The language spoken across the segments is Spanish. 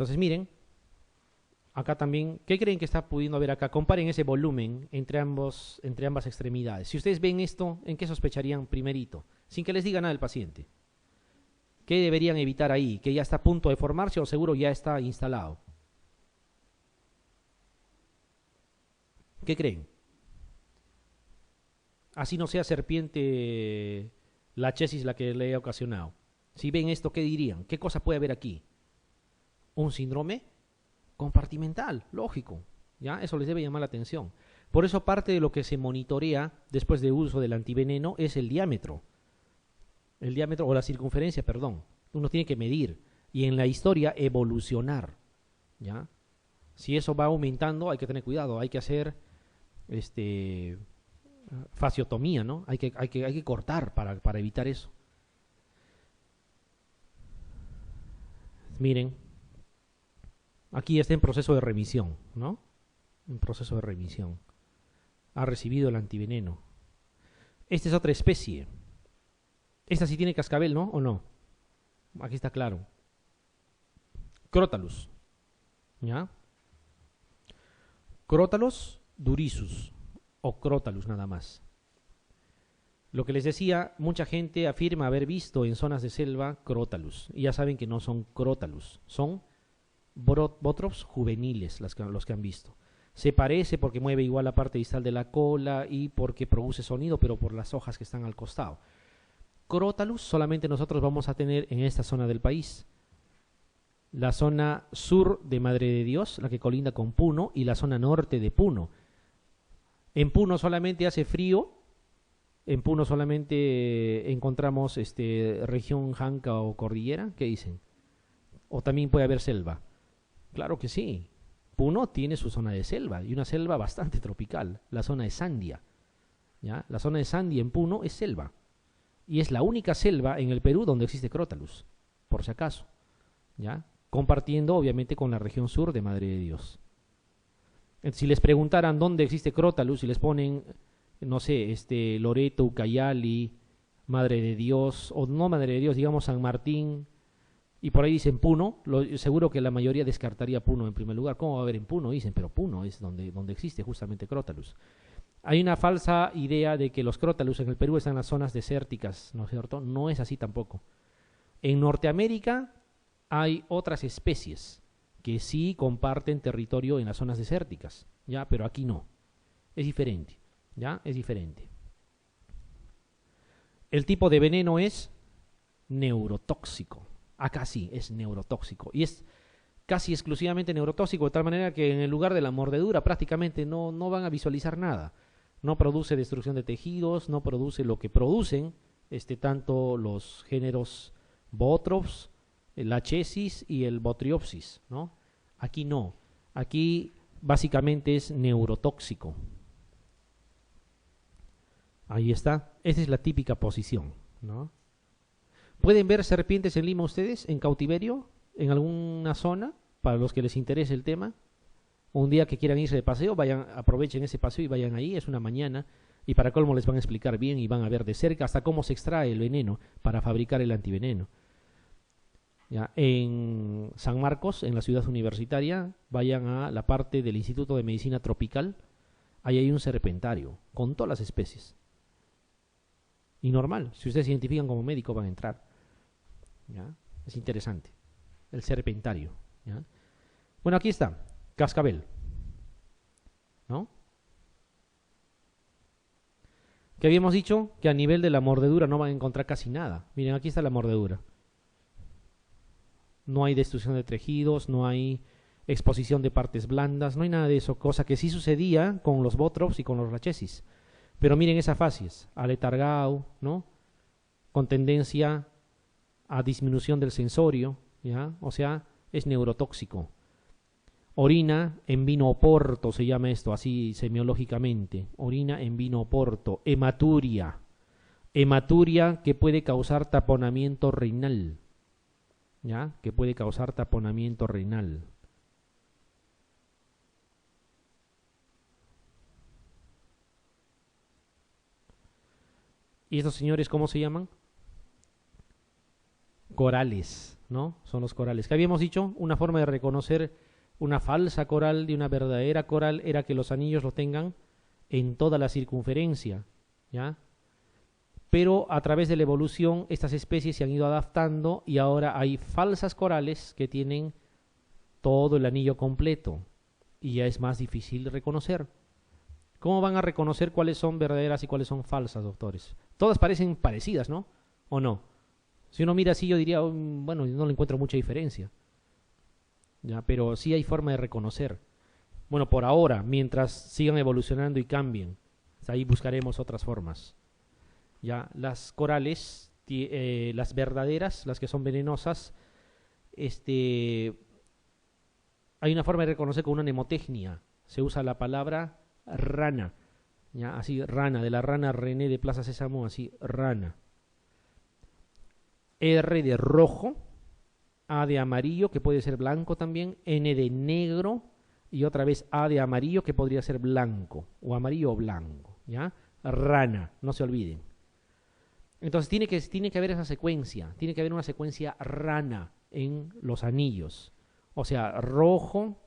Entonces miren, acá también, ¿qué creen que está pudiendo haber acá? Comparen ese volumen entre ambas extremidades. Si ustedes ven esto, ¿en qué sospecharían primerito? Sin que les diga nada el paciente. ¿Qué deberían evitar ahí? ¿Que ya está a punto de formarse o seguro ya está instalado? ¿Qué creen? Así no sea serpiente la chesis la que le ha ocasionado. Si ven esto, ¿qué dirían? ¿Qué cosa puede haber aquí? Un síndrome compartimental, lógico. ¿Ya? Eso les debe llamar la atención. Por eso parte de lo que se monitorea después de uso del antiveneno es el diámetro. El diámetro o la circunferencia, perdón. Uno tiene que medir y en la historia evolucionar. ¿Ya? Si eso va aumentando, hay que tener cuidado. Hay que hacer fasciotomía, ¿no? Hay que cortar para evitar eso. Miren, aquí está en proceso de remisión, ¿no? En proceso de remisión. Ha recibido el antiveneno. Esta es otra especie. Esta sí tiene cascabel, ¿no? ¿O no? Aquí está claro. Crotalus. ¿Ya? Crotalus durisus. O Crotalus nada más. Lo que les decía, mucha gente afirma haber visto en zonas de selva Crotalus. Y ya saben que no son Crotalus. Son Botrops juveniles los que han visto. Se parece porque mueve igual la parte distal de la cola y porque produce sonido, pero por las hojas que están al costado. Crotalus solamente nosotros vamos a tener en esta zona del país. La zona sur de Madre de Dios, la que colinda con Puno, y la zona norte de Puno. En Puno solamente hace frío. En Puno solamente encontramos región Janca o cordillera. ¿Qué dicen? O también puede haber selva. Claro que sí. Puno tiene su zona de selva y una selva bastante tropical, la zona de Sandia. ¿Ya? La zona de Sandia en Puno es selva. Y es la única selva en el Perú donde existe Crotalus, por si acaso. ¿Ya? Compartiendo obviamente con la región sur de Madre de Dios. Si les preguntaran dónde existe Crotalus y les ponen, no sé, Loreto, Ucayali, Madre de Dios, o no Madre de Dios, digamos San Martín, y por ahí dicen Puno, seguro que la mayoría descartaría Puno en primer lugar. ¿Cómo va a haber en Puno? Dicen, pero Puno es donde existe justamente Crotalus. Hay una falsa idea de que los Crotalus en el Perú están en las zonas desérticas, ¿no es cierto? No es así tampoco. En Norteamérica hay otras especies que sí comparten territorio en las zonas desérticas, ¿ya? Pero aquí no. Es diferente, ¿ya? Es diferente. El tipo de veneno es neurotóxico. Acá sí, es neurotóxico. Y es casi exclusivamente neurotóxico, de tal manera que en el lugar de la mordedura prácticamente no van a visualizar nada. No produce destrucción de tejidos, no produce lo que producen tanto los géneros Botrops, el Lachesis y el Botriopsis, ¿no? Aquí no. Aquí básicamente es neurotóxico. Ahí está. Esa es la típica posición, ¿no? ¿Pueden ver serpientes en Lima ustedes, en cautiverio, en alguna zona, para los que les interese el tema? Un día que quieran irse de paseo, vayan, aprovechen ese paseo y vayan ahí, es una mañana, y para colmo les van a explicar bien y van a ver de cerca hasta cómo se extrae el veneno para fabricar el antiveneno. Ya, en San Marcos, en la ciudad universitaria, vayan a la parte del Instituto de Medicina Tropical, ahí hay un serpentario, con todas las especies. Y normal, si ustedes se identifican como médico van a entrar. ¿Ya? Es interesante. El serpentario. ¿Ya? Bueno, aquí está. Cascabel. ¿No? Que habíamos dicho que a nivel de la mordedura no van a encontrar casi nada. Miren, aquí está la mordedura. No hay destrucción de tejidos, no hay exposición de partes blandas, no hay nada de eso, cosa que sí sucedía con los Botrops y con los Lachesis. Pero miren esa facies, aletargado, ¿no? Con tendencia a disminución del sensorio, ¿ya? O sea, es neurotóxico. Orina en vino oporto, se llama esto así semiológicamente. Orina en vino oporto. Hematuria. Hematuria que puede causar taponamiento renal. ¿Ya? Que puede causar taponamiento renal. ¿Y estos señores cómo se llaman? corales, ¿no? Son los corales. ¿Qué habíamos dicho? Una forma de reconocer una falsa coral de una verdadera coral era que los anillos lo tengan en toda la circunferencia, ¿ya? Pero a través de la evolución estas especies se han ido adaptando y ahora hay falsas corales que tienen todo el anillo completo y ya es más difícil de reconocer. ¿Cómo van a reconocer cuáles son verdaderas y cuáles son falsas, doctores? Todas parecen parecidas, ¿no? ¿O no? Si uno mira así yo diría, bueno, no le encuentro mucha diferencia. ¿Ya? Pero sí hay forma de reconocer. Bueno, por ahora, mientras sigan evolucionando y cambien, ahí buscaremos otras formas. Ya, las corales, las verdaderas, las que son venenosas, hay una forma de reconocer con una mnemotecnia. Se usa la palabra rana, ya, así rana, de la rana René de Plaza Sésamo, así rana. R de rojo, A de amarillo, que puede ser blanco también, N de negro y otra vez A de amarillo, que podría ser blanco, o amarillo o blanco, ¿ya? Rana, no se olviden. Entonces tiene que haber esa secuencia, tiene que haber una secuencia rana en los anillos. O sea, rojo,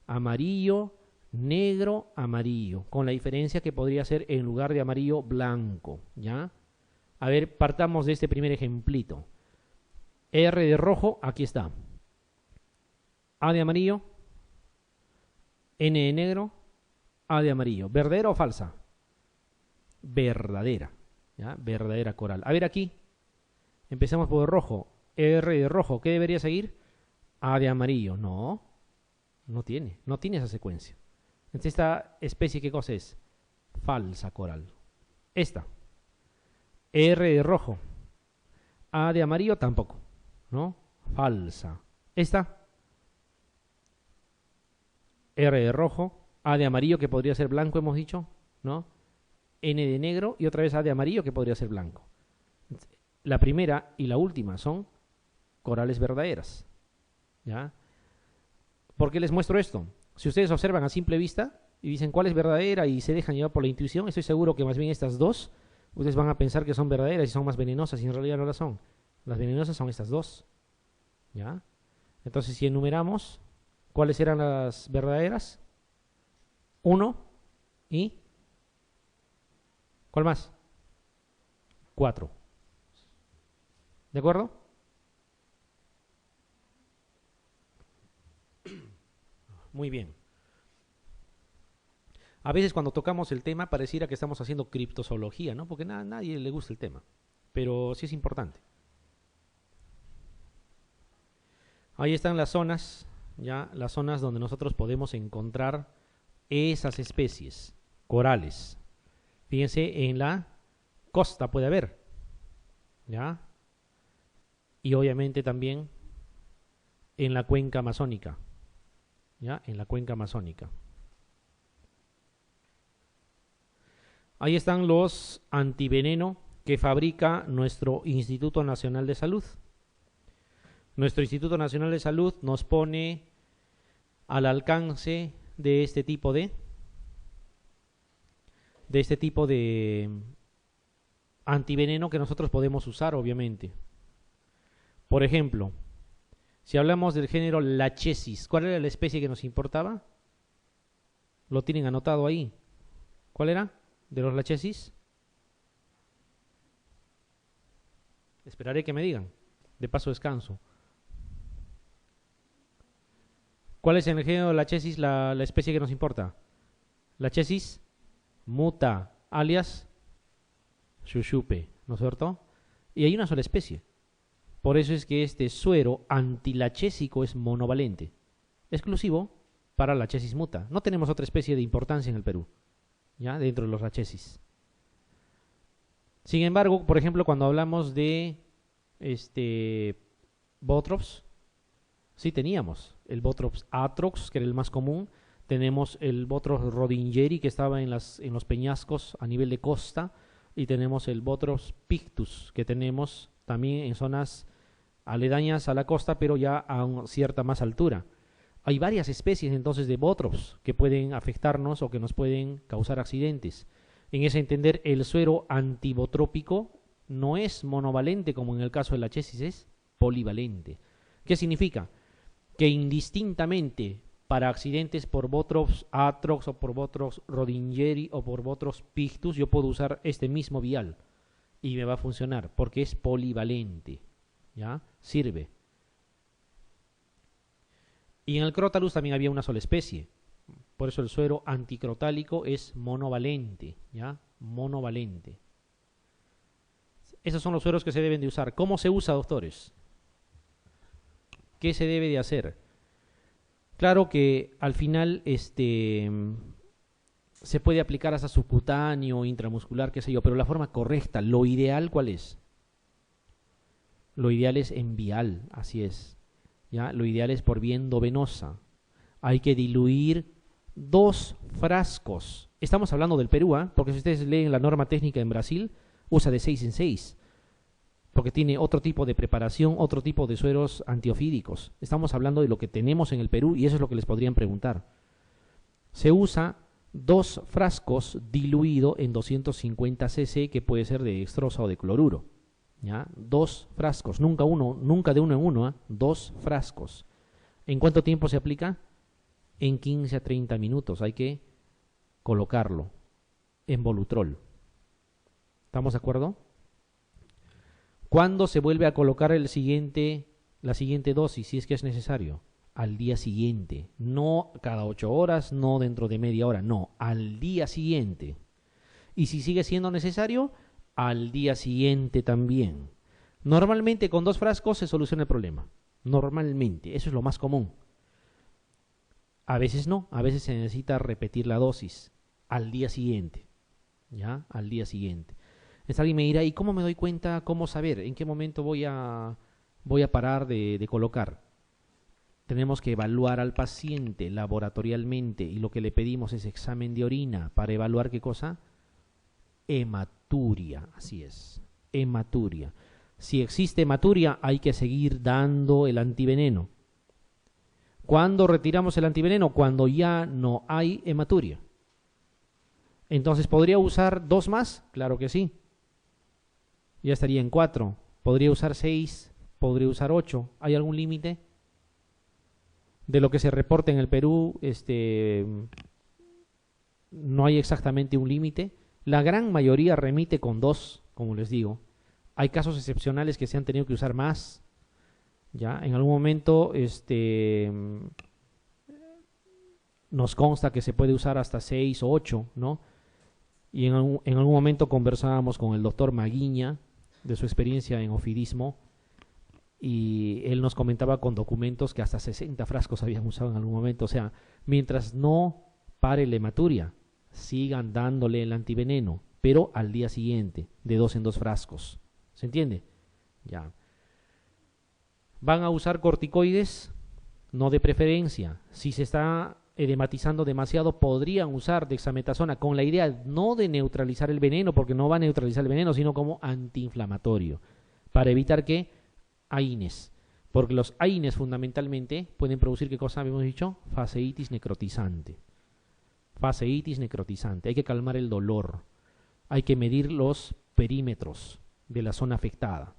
amarillo, negro, amarillo, con la diferencia que podría ser en lugar de amarillo, blanco, ¿ya? A ver, partamos de este primer ejemplito. R de rojo, aquí está. A de amarillo, N de negro, A de amarillo. ¿Verdadera o falsa? Verdadera, ¿ya? Verdadera coral. A ver aquí, empezamos por rojo. R de rojo, ¿qué debería seguir? A de amarillo. No, no tiene esa secuencia. Entonces esta especie, ¿qué cosa es? Falsa coral. Esta. R de rojo. A de amarillo tampoco, ¿no? Falsa. Esta. R de rojo. A de amarillo, que podría ser blanco, hemos dicho, ¿no? N de negro y otra vez A de amarillo, que podría ser blanco. La primera y la última son corales verdaderas, ¿ya? ¿Por qué les muestro esto? Si ustedes observan a simple vista y dicen cuál es verdadera y se dejan llevar por la intuición, estoy seguro que más bien estas dos, ustedes van a pensar que son verdaderas y son más venenosas y en realidad no las son. Las venenosas son estas dos, ¿ya? Entonces si enumeramos, ¿cuáles eran las verdaderas? 1 y... ¿cuál más? 4. ¿De acuerdo? Muy bien. A veces cuando tocamos el tema pareciera que estamos haciendo criptozoología, ¿no? Porque a nadie le gusta el tema. Pero sí es importante. Ahí están las zonas, ya, las zonas donde nosotros podemos encontrar esas especies, corales. Fíjense, en la costa puede haber, ¿ya? Y obviamente también en la cuenca amazónica, ¿ya? En la cuenca amazónica. Ahí están los antiveneno que fabrica nuestro Instituto Nacional de Salud. Nuestro Instituto Nacional de Salud nos pone al alcance de este tipo de antiveneno que nosotros podemos usar, obviamente. Por ejemplo, si hablamos del género Lachesis, ¿cuál era la especie que nos importaba? Lo tienen anotado ahí. ¿Cuál era de los Lachesis? Esperaré que me digan. De paso descanso. ¿Cuál es en el género Lachesis la especie que nos importa? Lachesis muta, alias Shushupe, ¿no es cierto? Y hay una sola especie. Por eso es que este suero antilachésico es monovalente, exclusivo para Lachesis muta. No tenemos otra especie de importancia en el Perú, ¿ya? Dentro de los Lachesis. Sin embargo, por ejemplo, cuando hablamos de Botrops, sí teníamos el Botrops atrox, que era el más común. Tenemos el Botrops rodingeri, que estaba en los peñascos a nivel de costa. Y tenemos el Botrops pictus, que tenemos también en zonas aledañas a la costa, pero ya a una cierta más altura. Hay varias especies entonces de Botrops que pueden afectarnos o que nos pueden causar accidentes. En ese entender, el suero antibotrópico no es monovalente como en el caso de la Lachesis, es polivalente. ¿Qué significa? Que indistintamente para accidentes por Botrops atrox o por Botrops rodingeri o por Botrops pictus, yo puedo usar este mismo vial y me va a funcionar porque es polivalente. ¿Ya? Sirve. Y en el Crotalus también había una sola especie. Por eso el suero anticrotálico es monovalente. ¿Ya? Monovalente. Esos son los sueros que se deben de usar. ¿Cómo se usa, doctores? ¿Qué se debe de hacer? Claro que al final se puede aplicar hasta subcutáneo, intramuscular, qué sé yo, pero la forma correcta, lo ideal, ¿cuál es? Lo ideal es en vial, así es. ¿Ya? Lo ideal es por vía endovenosa. Hay que diluir 2 frascos. Estamos hablando del Perú, ¿eh? Porque si ustedes leen la norma técnica en Brasil, usa de 6 en 6. Porque tiene otro tipo de preparación, otro tipo de sueros antiofídicos. Estamos hablando de lo que tenemos en el Perú y eso es lo que les podrían preguntar. Se usa 2 frascos diluido en 250 cc, que puede ser de dextrosa o de cloruro. ¿Ya? 2 frascos, nunca de uno en uno, ¿eh? 2 frascos. ¿En cuánto tiempo se aplica? En 15 a 30 minutos. Hay que colocarlo en Volutrol. ¿Estamos de acuerdo? ¿Cuándo se vuelve a colocar la siguiente dosis, si es que es necesario? Al día siguiente. No cada 8 horas, no dentro de media hora, no, al día siguiente. Y si sigue siendo necesario, al día siguiente también. Normalmente con 2 frascos se soluciona el problema. Normalmente, eso es lo más común. A veces no, a veces se necesita repetir la dosis al día siguiente. ¿Ya? Al día siguiente. Alguien me dirá, ¿y cómo me doy cuenta, cómo saber, en qué momento voy a parar de colocar? Tenemos que evaluar al paciente laboratorialmente y lo que le pedimos es examen de orina para evaluar ¿qué cosa? Hematuria, así es, hematuria. Si existe hematuria hay que seguir dando el antiveneno. ¿Cuándo retiramos el antiveneno? Cuando ya no hay hematuria. Entonces, ¿podría usar 2 más? Claro que sí. Ya estaría en 4. Podría usar 6, podría usar 8. ¿Hay algún límite? De lo que se reporta en el Perú, no hay exactamente un límite. La gran mayoría remite con 2, como les digo. Hay casos excepcionales que se han tenido que usar más. Ya, en algún momento, nos consta que se puede usar hasta 6 o 8, ¿no? Y en algún momento conversábamos con el doctor Maguiña de su experiencia en ofidismo y él nos comentaba con documentos que hasta 60 frascos habían usado en algún momento. O sea, mientras no pare la hematuria, sigan dándole el antiveneno, pero al día siguiente, de 2 en 2 frascos. ¿Se entiende? Ya. ¿Van a usar corticoides? No, de preferencia. Si se está edematizando demasiado, podrían usar dexametasona con la idea no de neutralizar el veneno, porque no va a neutralizar el veneno, sino como antiinflamatorio, para evitar que AINES, porque los AINES fundamentalmente pueden producir, ¿qué cosa habíamos dicho? Faseitis necrotizante. Faseitis necrotizante. Hay que calmar el dolor, hay que medir los perímetros de la zona afectada.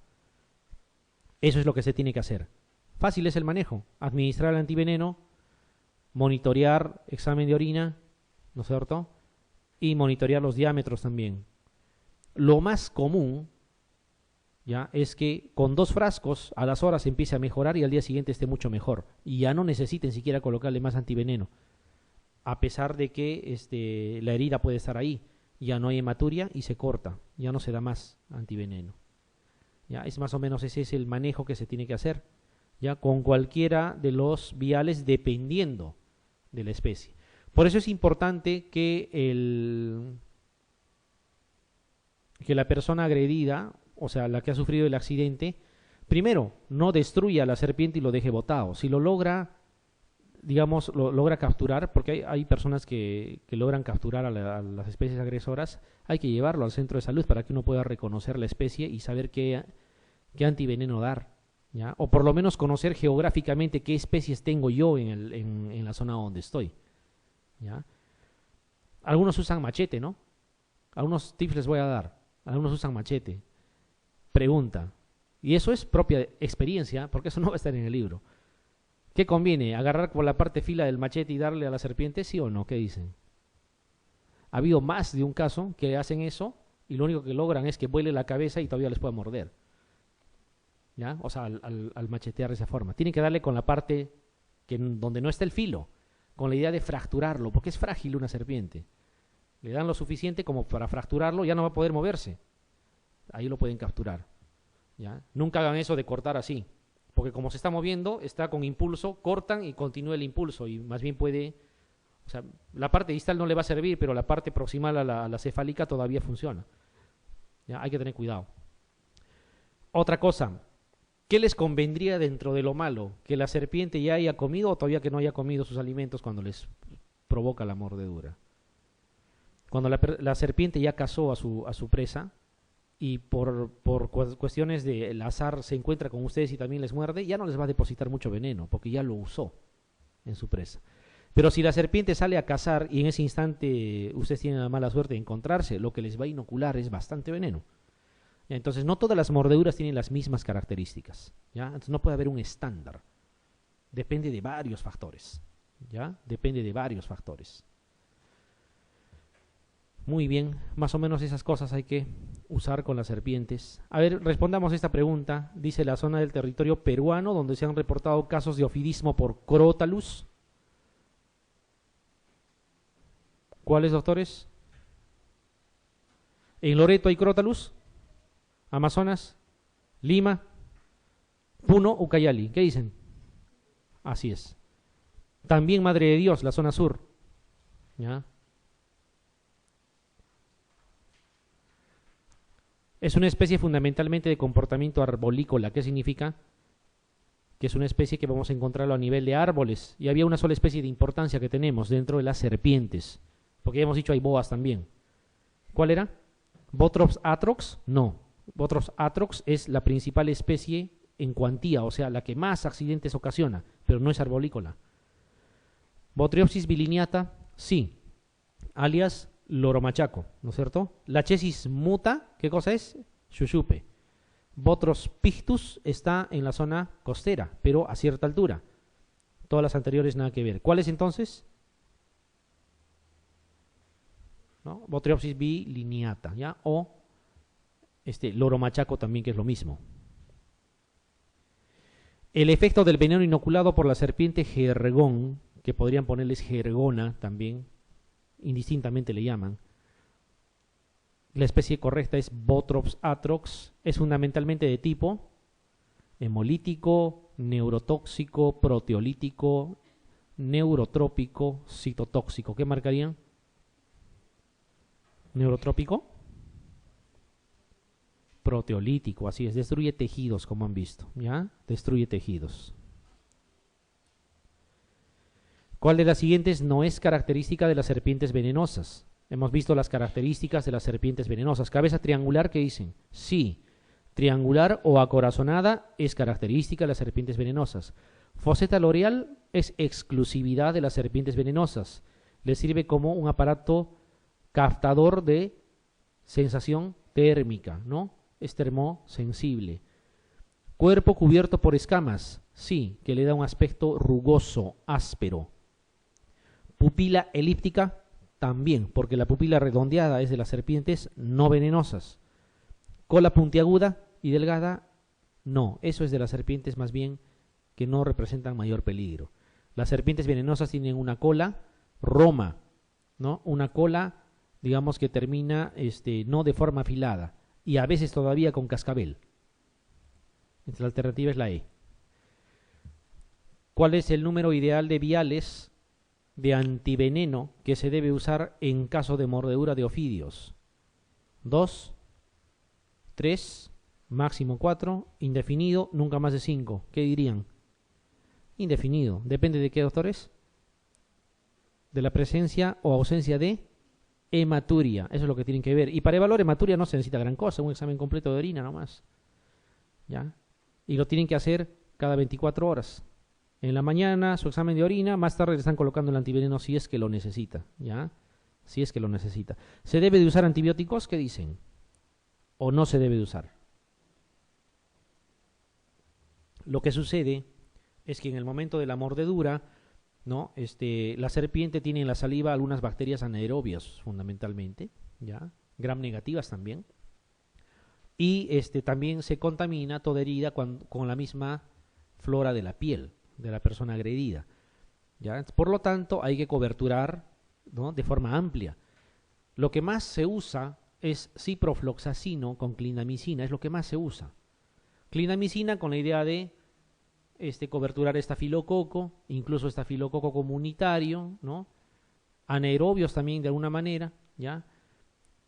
Eso es lo que se tiene que hacer. Fácil es el manejo, administrar el antiveneno, monitorear examen de orina, ¿no es cierto? Y monitorear los diámetros también. Lo más común, ya, es que con 2 frascos a las horas empiece a mejorar y al día siguiente esté mucho mejor. Y ya no necesiten siquiera colocarle más antiveneno. A pesar de que la herida puede estar ahí, ya no hay hematuria y se corta, ya no se da más antiveneno. Ya, es más o menos ese es el manejo que se tiene que hacer, ya, con cualquiera de los viales dependiendo de la especie. Por eso es importante que la persona agredida, o sea, la que ha sufrido el accidente, primero, no destruya a la serpiente y lo deje botado. Si lo logra, digamos, lo logra capturar, porque hay personas que logran capturar a las especies agresoras, hay que llevarlo al centro de salud para que uno pueda reconocer la especie y saber qué antiveneno dar. ¿Ya? O por lo menos conocer geográficamente qué especies tengo yo en la zona donde estoy. ¿Ya? Algunos usan machete, ¿no? Algunos tips les voy a dar. Algunos usan machete. Pregunta, Y eso es propia experiencia, porque eso no va a estar en el libro. ¿Qué conviene? ¿Agarrar por la parte fila del machete y darle a la serpiente? ¿Sí o no? ¿Qué dicen? Ha habido más de un caso que hacen eso y lo único que logran es que vuele la cabeza y todavía les pueda morder. ¿Ya? O sea, al machetear de esa forma. Tienen que darle con la parte donde no está el filo, con la idea de fracturarlo, porque es frágil una serpiente. Le dan lo suficiente como para fracturarlo, ya no va a poder moverse. Ahí lo pueden capturar. ¿Ya? Nunca hagan eso de cortar así, porque como se está moviendo, está con impulso, cortan y continúa el impulso, y más bien puede... O sea, la parte distal no le va a servir, pero la parte proximal a la cefálica todavía funciona. ¿Ya? Hay que tener cuidado. Otra cosa, ¿qué les convendría dentro de lo malo? ¿Que la serpiente ya haya comido o todavía que no haya comido sus alimentos cuando les provoca la mordedura? Cuando la serpiente ya cazó a su presa y por cuestiones del azar se encuentra con ustedes y también les muerde, ya no les va a depositar mucho veneno, porque ya lo usó en su presa. Pero si la serpiente sale a cazar y en ese instante ustedes tienen la mala suerte de encontrarse, lo que les va a inocular es bastante veneno. Entonces no todas las mordeduras tienen las mismas características, ¿ya? Entonces no puede haber un estándar. Depende de varios factores, ¿ya? Depende de varios factores. Muy bien, más o menos esas cosas hay que usar con las serpientes. A ver, respondamos esta pregunta. Dice la zona del territorio peruano donde se han reportado casos de ofidismo por Crotalus. ¿Cuáles, doctores? ¿En Loreto hay Crotalus? ¿Amazonas? ¿Lima? ¿Puno? ¿Ucayali? ¿Qué dicen? Así es. También Madre de Dios, la zona sur. ¿Ya? Es una especie fundamentalmente de comportamiento arborícola. ¿Qué significa? Que es una especie que vamos a encontrarlo a nivel de árboles. Y había una sola especie de importancia que tenemos dentro de las serpientes. Porque ya hemos dicho hay boas también. ¿Cuál era? ¿Botrops atrox? No. Botrops atrox es la principal especie en cuantía, o sea, la que más accidentes ocasiona, pero no es arborícola. Botriopsis bilineata, sí, alias loromachaco, ¿no es cierto? Lachesis muta, ¿qué cosa es? Xuxupe. Botros pictus está en la zona costera, pero a cierta altura. Todas las anteriores nada que ver. ¿Cuál es entonces? ¿No? Botriopsis bilineata, ¿ya? O loromachaco también, que es lo mismo. El efecto del veneno inoculado por la serpiente jergón, que podrían ponerles jergona también, indistintamente le llaman. La especie correcta es Botrops atrox, es fundamentalmente de tipo hemolítico, neurotóxico, proteolítico, neurotrópico, citotóxico. ¿Qué marcarían? ¿Neurotrópico? Proteolítico, así es, destruye tejidos, como han visto, ¿ya? Destruye tejidos. ¿Cuál de las siguientes no es característica de las serpientes venenosas? Hemos visto las características de las serpientes venenosas. Cabeza triangular, ¿qué dicen? Sí, triangular o acorazonada es característica de las serpientes venenosas. Foseta loreal es exclusividad de las serpientes venenosas. Le sirve como un aparato captador de sensación térmica, ¿no? Es termosensible. Cuerpo cubierto por escamas, sí, que le da un aspecto rugoso, áspero. Pupila elíptica, también, porque la pupila redondeada es de las serpientes no venenosas. Cola puntiaguda y delgada, no, eso es de las serpientes más bien que no representan mayor peligro. Las serpientes venenosas tienen una cola roma, ¿no? Una cola, digamos, que termina no de forma afilada y a veces todavía con cascabel. Entonces, la alternativa es la E. ¿Cuál es el número ideal de viales de antiveneno que se debe usar en caso de mordedura de ofidios? 2, 3, máximo 4, indefinido, nunca más de 5. ¿Qué dirían? Indefinido. ¿Depende de qué, doctores? De la presencia o ausencia de hematuria. Eso es lo que tienen que ver. Y para evaluar hematuria no se necesita gran cosa, un examen completo de orina nomás. ¿Ya? Y lo tienen que hacer cada 24 horas. En la mañana su examen de orina, más tarde le están colocando el antiveneno si es que lo necesita, ¿ya? Si es que lo necesita. ¿Se debe de usar antibióticos? ¿Qué dicen? ¿O no se debe de usar? Lo que sucede es que en el momento de la mordedura, ¿no? La serpiente tiene en la saliva algunas bacterias anaerobias, fundamentalmente, ¿ya? Gram negativas también. Y también se contamina toda herida con la misma flora de la piel de la persona agredida, ¿ya? Por lo tanto, hay que coberturar, ¿no? De forma amplia. Lo que más se usa es ciprofloxacino con clindamicina, es lo que más se usa. Clindamicina con la idea de coberturar estafilococo, incluso estafilococo comunitario, ¿no? Anaerobios también de alguna manera, ¿ya?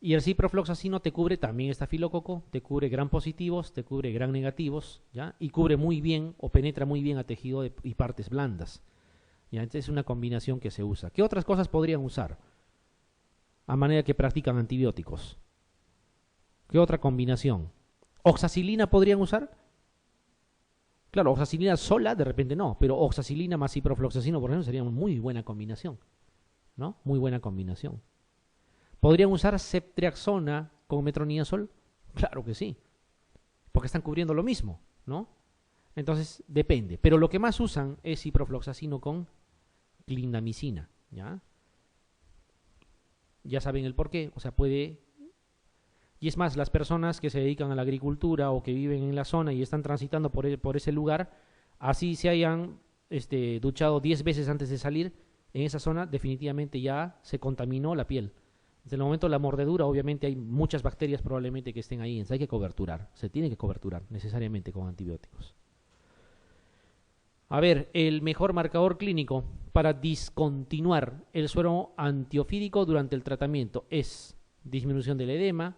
Y el ciprofloxacino te cubre también estafilococo, te cubre gram positivos, te cubre gram negativos, ¿ya? Y cubre muy bien o penetra muy bien a tejido y partes blandas, ¿ya? Entonces es una combinación que se usa. ¿Qué otras cosas podrían usar? A manera que practican antibióticos. ¿Qué otra combinación? ¿Oxacilina podrían usar? Claro, oxacilina sola de repente no, pero oxacilina más ciprofloxacino, por ejemplo, sería una muy buena combinación, ¿no? Muy buena combinación. ¿Podrían usar ceftriaxona con metronidazol? Claro que sí, porque están cubriendo lo mismo, ¿no? Entonces, depende. Pero lo que más usan es ciprofloxacino con clindamicina, ¿ya? Ya saben el por qué, o sea, puede... Y es más, las personas que se dedican a la agricultura o que viven en la zona y están transitando por ese lugar, así se hayan duchado 10 veces antes de salir, en esa zona definitivamente ya se contaminó la piel. Desde el momento de la mordedura, obviamente hay muchas bacterias probablemente que estén ahí, entonces hay que coberturar, se tiene que coberturar necesariamente con antibióticos. A ver, el mejor marcador clínico para discontinuar el suero antiofídico durante el tratamiento es disminución del edema,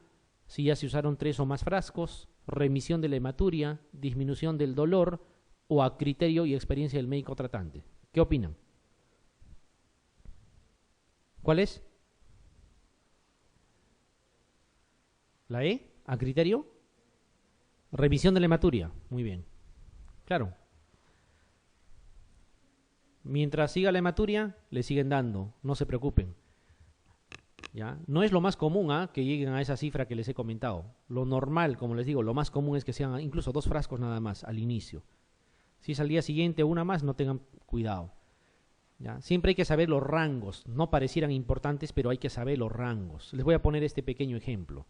si ya se usaron 3 o más frascos, remisión de la hematuria, disminución del dolor o a criterio y experiencia del médico tratante. ¿Qué opinan? ¿Cuál es? ¿La E? ¿A criterio? Remisión de la hematuria. Muy bien. Claro. Mientras siga la hematuria, le siguen dando. No se preocupen. ¿Ya? No es lo más común que lleguen a esa cifra que les he comentado. Lo normal, como les digo, lo más común es que sean incluso 2 frascos nada más al inicio. Si es al día siguiente una más, no tengan cuidado. ¿Ya? Siempre hay que saber los rangos. No parecieran importantes, pero hay que saber los rangos. Les voy a poner este pequeño ejemplo.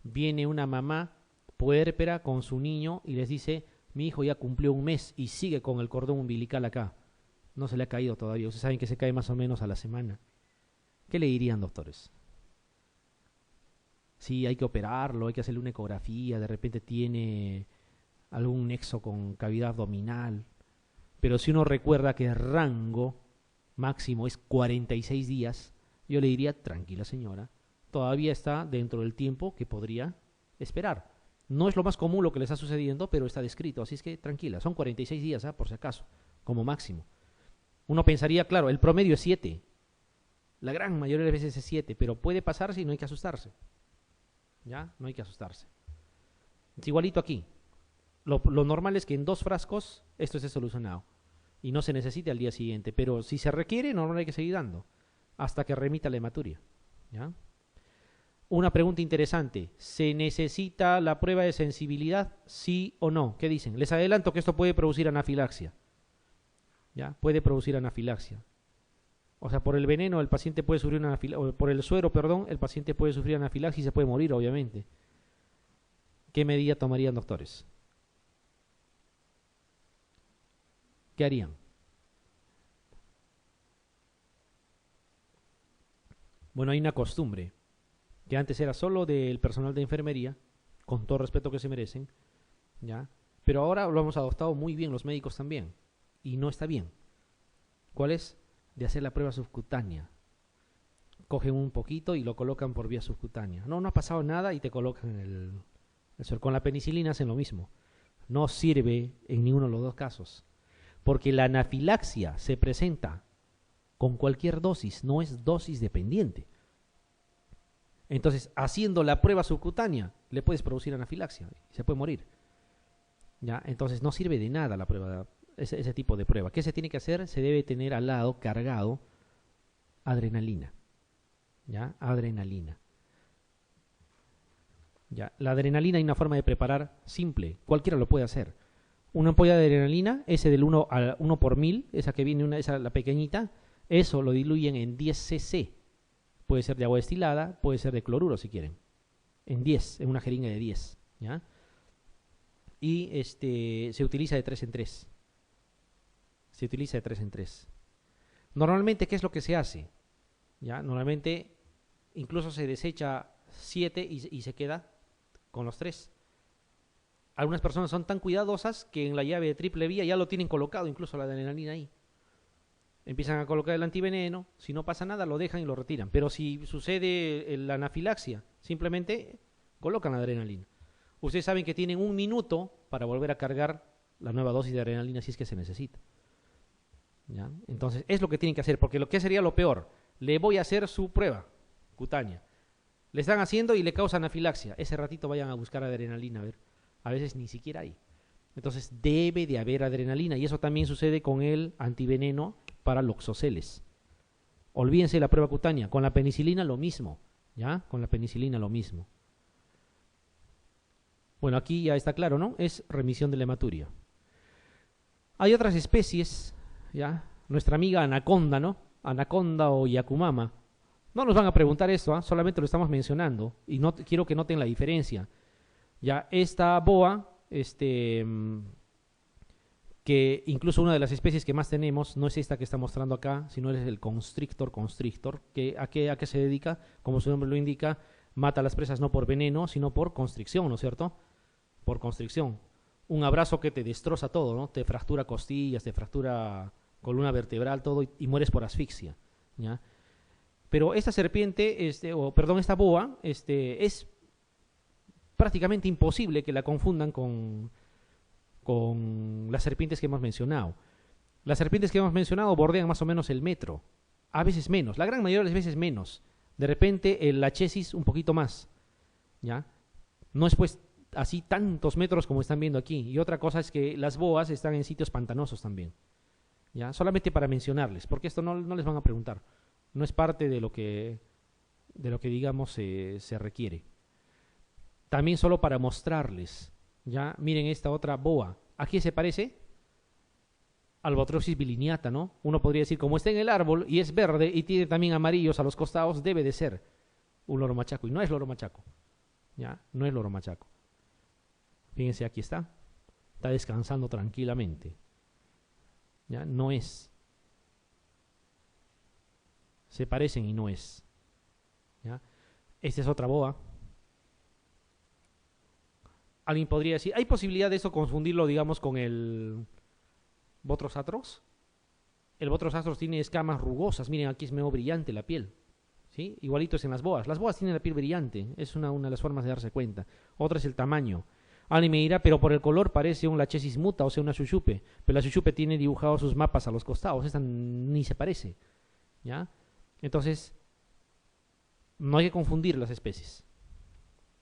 Viene una mamá puérpera con su niño y les dice: mi hijo ya cumplió 1 mes y sigue con el cordón umbilical acá. No se le ha caído todavía. Ustedes saben que se cae más o menos a la semana. ¿Qué le dirían, doctores? Sí, hay que operarlo, hay que hacerle una ecografía, de repente tiene algún nexo con cavidad abdominal. Pero si uno recuerda que el rango máximo es 46 días, yo le diría: tranquila señora, todavía está dentro del tiempo que podría esperar. No es lo más común lo que le está sucediendo, pero está descrito, así es que tranquila, son 46 días, por si acaso, como máximo. Uno pensaría, claro, el promedio es 7, la gran mayoría de veces es 7, pero puede pasarse y no hay que asustarse. ¿Ya? No hay que asustarse. Es igualito aquí. Lo normal es que en 2 frascos esto esté solucionado y no se necesite al día siguiente, pero si se requiere, no hay que seguir dando hasta que remita la hematuria. ¿Ya? Una pregunta interesante: ¿se necesita la prueba de sensibilidad, sí o no? ¿Qué dicen? Les adelanto que esto puede producir anafilaxia. ¿Ya? Puede producir anafilaxia. O sea, por el veneno el paciente puede sufrir una anafilaxia, por el suero, perdón, el paciente puede sufrir anafilaxia y se puede morir, obviamente. ¿Qué medida tomarían, doctores? ¿Qué harían? Bueno, hay una costumbre que antes era solo del personal de enfermería, con todo respeto que se merecen, ¿ya? Pero ahora lo hemos adoptado muy bien los médicos también, y no está bien. ¿Cuál es? De hacer la prueba subcutánea. Cogen un poquito y lo colocan por vía subcutánea. No ha pasado nada y te colocan el suero. Con la penicilina hacen lo mismo. No sirve en ninguno de los 2 casos, porque la anafilaxia se presenta con cualquier dosis, no es dosis dependiente. Entonces, haciendo la prueba subcutánea, le puedes producir anafilaxia y se puede morir. ¿Ya? Entonces, no sirve de nada la prueba, ese tipo de prueba. ¿Qué se tiene que hacer? Se debe tener al lado cargado adrenalina. ¿Ya? Adrenalina. ¿Ya? La adrenalina hay una forma de preparar simple, cualquiera lo puede hacer. Una ampolla de adrenalina, ese del 1 por 1000, esa que viene, esa la pequeñita, eso lo diluyen en 10 cc. Puede ser de agua destilada, puede ser de cloruro si quieren. En 10, en una jeringa de 10, ¿ya? Y se utiliza de 3 en 3. Se utiliza de 3 en 3. Normalmente, ¿qué es lo que se hace? ¿Ya? Normalmente, incluso se desecha 7 y se queda con los 3. Algunas personas son tan cuidadosas que en la llave de triple vía ya lo tienen colocado, incluso la adrenalina ahí. Empiezan a colocar el antiveneno, si no pasa nada lo dejan y lo retiran. Pero si sucede la anafilaxia, simplemente colocan la adrenalina. Ustedes saben que tienen 1 minuto para volver a cargar la nueva dosis de adrenalina si es que se necesita. ¿Ya? Entonces, es lo que tienen que hacer, porque lo que sería lo peor, le voy a hacer su prueba cutánea. Le están haciendo y le causa anafilaxia. Ese ratito vayan a buscar adrenalina, a ver. A veces ni siquiera hay. Entonces, debe de haber adrenalina, y eso también sucede con el antiveneno para loxoceles. Olvídense la prueba cutánea. Con la penicilina lo mismo, ¿ya? Con la penicilina lo mismo. Bueno, aquí ya está claro, ¿no? Es remisión de la hematuria. Hay otras especies, ¿ya? Nuestra amiga anaconda, ¿no? Anaconda o Yakumama. No nos van a preguntar esto, ¿eh? Solamente lo estamos mencionando. Y no quiero que noten la diferencia. Ya, esta boa, que incluso una de las especies que más tenemos, no es esta que está mostrando acá, sino es el constrictor, que ¿a qué se dedica? Como su nombre lo indica, mata a las presas no por veneno, sino por constricción, ¿no es cierto? Por constricción. Un abrazo que te destroza todo, ¿no? Te fractura costillas, te fractura columna vertebral, todo, y mueres por asfixia, ¿ya? Pero esta serpiente, esta boa, es prácticamente imposible que la confundan con las serpientes que hemos mencionado. Las serpientes que hemos mencionado bordean más o menos el metro, a veces menos, la gran mayoría de las veces menos. De repente el achesis un poquito más, ¿ya? No es pues así tantos metros como están viendo aquí. Y otra cosa es que las boas están en sitios pantanosos también, ¿ya? Solamente para mencionarles, porque esto no les van a preguntar. No es parte de lo que digamos se requiere. También solo para mostrarles, ya, miren esta otra boa. ¿A qué se parece? Albatropsis biliniata, ¿no? Uno podría decir, como está en el árbol y es verde y tiene también amarillos a los costados, debe de ser un loro machaco. Y no es loro machaco, ya, no es loro machaco. Fíjense, aquí está. Está descansando tranquilamente. Ya, no es. Se parecen y no es. ¿Ya? Esta es otra boa. Alguien podría decir, ¿hay posibilidad de eso confundirlo, digamos, con el Botros atros? El Botros atros tiene escamas rugosas. Miren, aquí es medio brillante la piel, ¿sí? Igualito es en las boas. Las boas tienen la piel brillante. Es una de las formas de darse cuenta. Otra es el tamaño. Alguien me dirá, pero por el color parece un Lachesis muta, o sea, una chuchupe. Pero la chuchupe tiene dibujados sus mapas a los costados. Esta ni se parece, ¿ya? Entonces, no hay que confundir las especies.